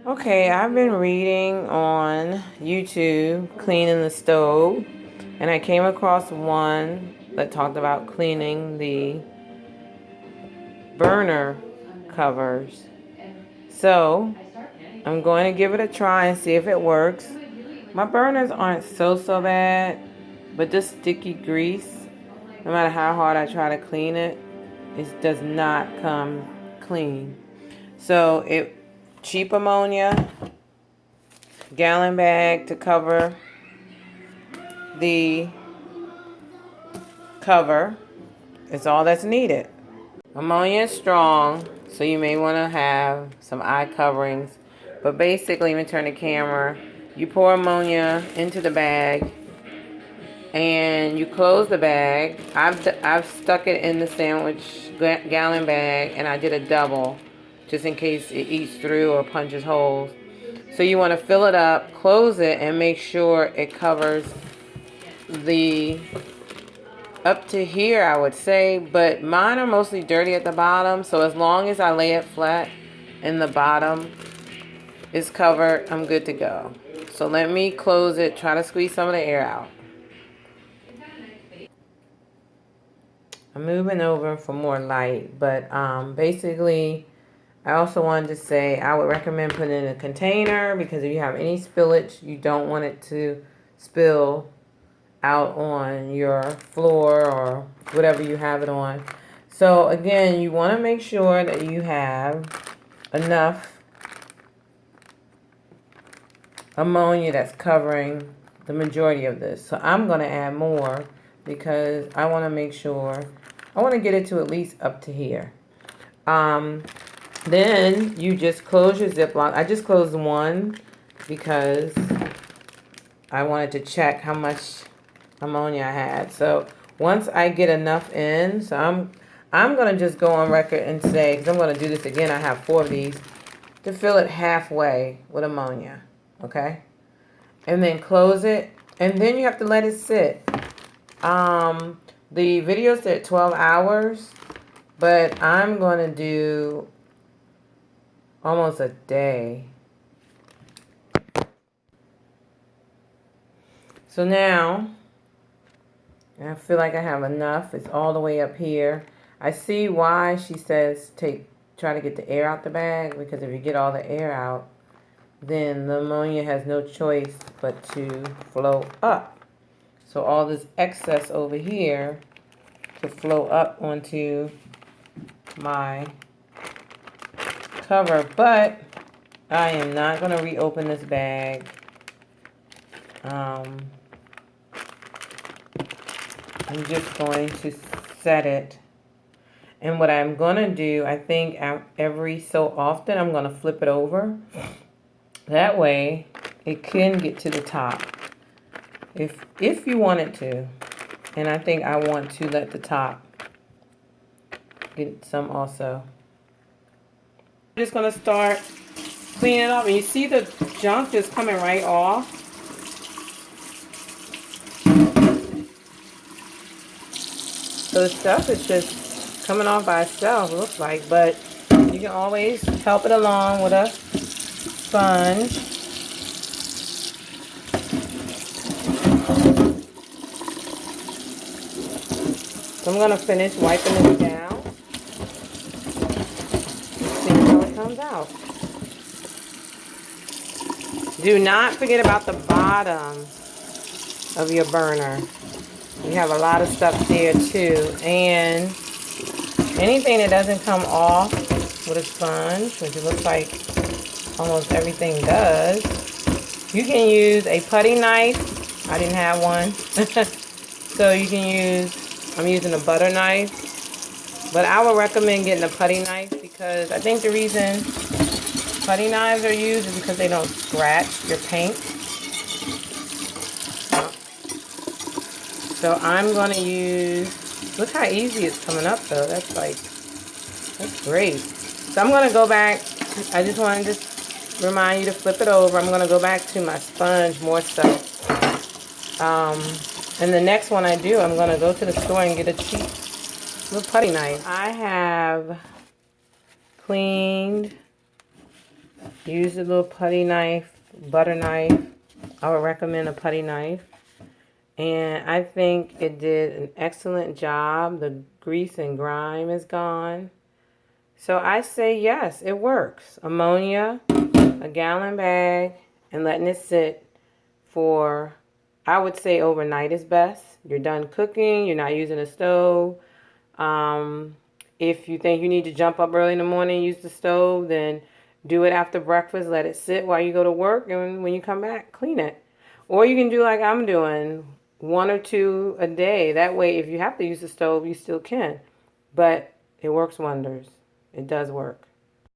Okay, I've been reading on YouTube cleaning the stove, and I came across one that talked about cleaning the burner covers. So I'm going to give it a try and see if it works. My burners aren't so bad, but this sticky grease, no matter how hard I try to clean it, it does not come clean. So cheap ammonia, gallon bag to cover the cover is all that's needed. Ammonia is strong, so you may want to have some eye coverings. But basically, let me turn the camera. You pour ammonia into the bag, and you close the bag. I've stuck it in the sandwich gallon bag, and I did a double, just in case it eats through or punches holes. So you want to fill it up, close it, and make sure it covers the up to here, I would say, but mine are mostly dirty at the bottom, so as long as I lay it flat and the bottom is covered, I'm good to go. So let me close it, try to squeeze some of the air out. I'm moving over for more light, but basically I also wanted to say I would recommend putting it in a container, because if you have any spillage, you don't want it to spill out on your floor or whatever you have it on. So again, you want to make sure that you have enough ammonia that's covering the majority of this. So I'm going to add more, because I want to make sure, I want to get it to at least up to here. Then you just close your Ziploc. I just closed one because I wanted to check how much ammonia I had. So once I get enough in, so I'm going to just go on record and say, because I'm going to do this again, I have 4 of these, to fill it halfway with ammonia. Okay? And then close it, and then you have to let it sit. The video said 12 hours, but I'm going to do almost a day. So now I feel like I have enough. It's all the way up here. I see why she says try to get the air out the bag, because if you get all the air out, then the ammonia has no choice but to flow up. So all this excess over here to flow up onto my cover. But I am not going to reopen this bag. I'm just going to set it. And what I'm going to do, I think every so often, I'm going to flip it over. That way, it can get to the top. If you want it to. And I think I want to let the top get some also. I'm just going to start cleaning it up. And you see the junk just coming right off. So the stuff is just coming off by itself, it looks like, but you can always help it along with a sponge. So I'm going to finish wiping this down. See how it comes out. Do not forget about the bottom of your burner. You have a lot of stuff there too, and anything that doesn't come off with a sponge, which it looks like almost everything does, you can use a putty knife. I didn't have one. So you can use, I'm using a butter knife, but I would recommend getting a putty knife, because I think the reason putty knives are used is because they don't scratch your paint. So I'm going to use, look how easy it's coming up though. That's great. So I'm going to go back. I just wanted to remind you to flip it over. I'm going to go back to my sponge more so. And the next one I do, I'm going to go to the store and get a cheap little putty knife. I have cleaned Use a little putty knife, butter knife. I would recommend a putty knife. And I think it did an excellent job. The grease and grime is gone. So I say yes, it works. Ammonia, a gallon bag, and letting it sit for, I would say overnight is best. You're done cooking, you're not using a stove. If you think you need to jump up early in the morning and use the stove, then do it after breakfast. Let it sit while you go to work, and when you come back, clean it. Or you can do like I'm doing, one or two a day. That way, if you have to use the stove, you still can. But it works wonders. It does work.